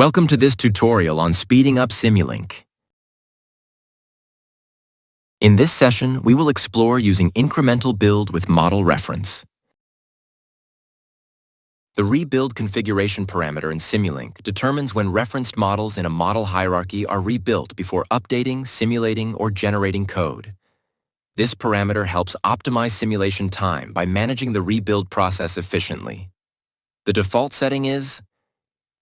Welcome to this tutorial on speeding up Simulink. In this session, we will explore using incremental build with model reference. The rebuild configuration parameter in Simulink determines when referenced models in a model hierarchy are rebuilt before updating, simulating, or generating code. This parameter helps optimize simulation time by managing the rebuild process efficiently. The default setting is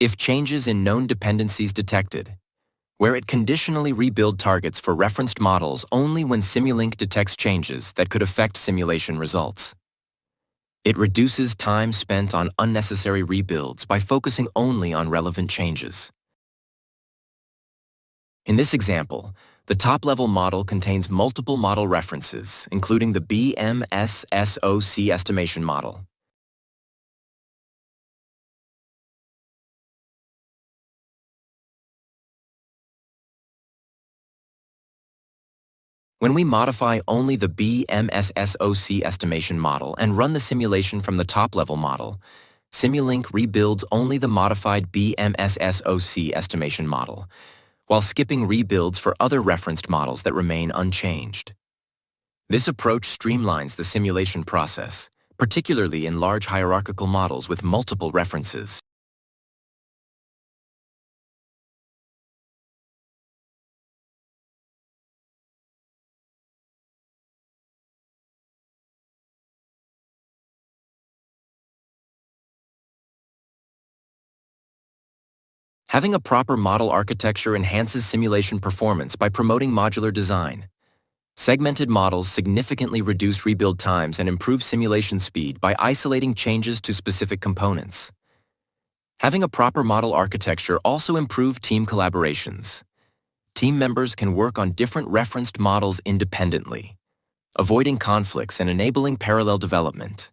if changes in known dependencies detected, where it conditionally rebuild targets for referenced models only when Simulink detects changes that could affect simulation results. It reduces time spent on unnecessary rebuilds by focusing only on relevant changes. In this example, the top-level model contains multiple model references, including the BMSSOC estimation model. When we modify only the BMSSOC estimation model and run the simulation from the top-level model, Simulink rebuilds only the modified BMSSOC estimation model, while skipping rebuilds for other referenced models that remain unchanged. This approach streamlines the simulation process, particularly in large hierarchical models with multiple references. Having a proper model architecture enhances simulation performance by promoting modular design. Segmented models significantly reduce rebuild times and improve simulation speed by isolating changes to specific components. Having a proper model architecture also improves team collaborations. Team members can work on different referenced models independently, avoiding conflicts and enabling parallel development.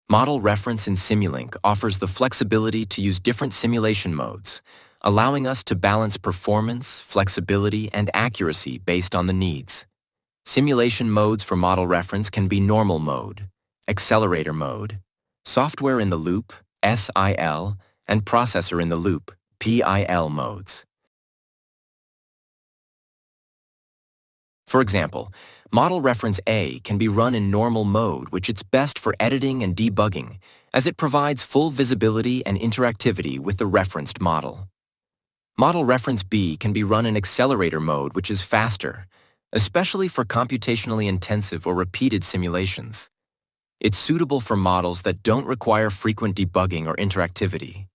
Model reference in Simulink offers the flexibility to use different simulation modes, allowing us to balance performance, flexibility, and accuracy based on the needs. Simulation modes for model reference can be normal mode, accelerator mode, software in the loop, SIL, and processor in the loop, PIL modes. For example, model reference A can be run in normal mode, which is best for editing and debugging, as it provides full visibility and interactivity with the referenced model. Model reference B can be run in accelerator mode, which is faster, especially for computationally intensive or repeated simulations. It's suitable for models that don't require frequent debugging or interactivity.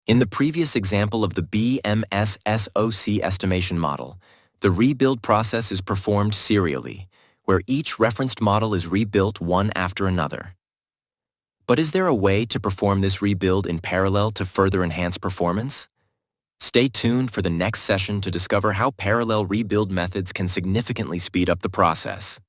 In the previous example of the BMSSOC estimation model, the rebuild process is performed serially, where each referenced model is rebuilt one after another. But is there a way to perform this rebuild in parallel to further enhance performance? Stay tuned for the next session to discover how parallel rebuild methods can significantly speed up the process.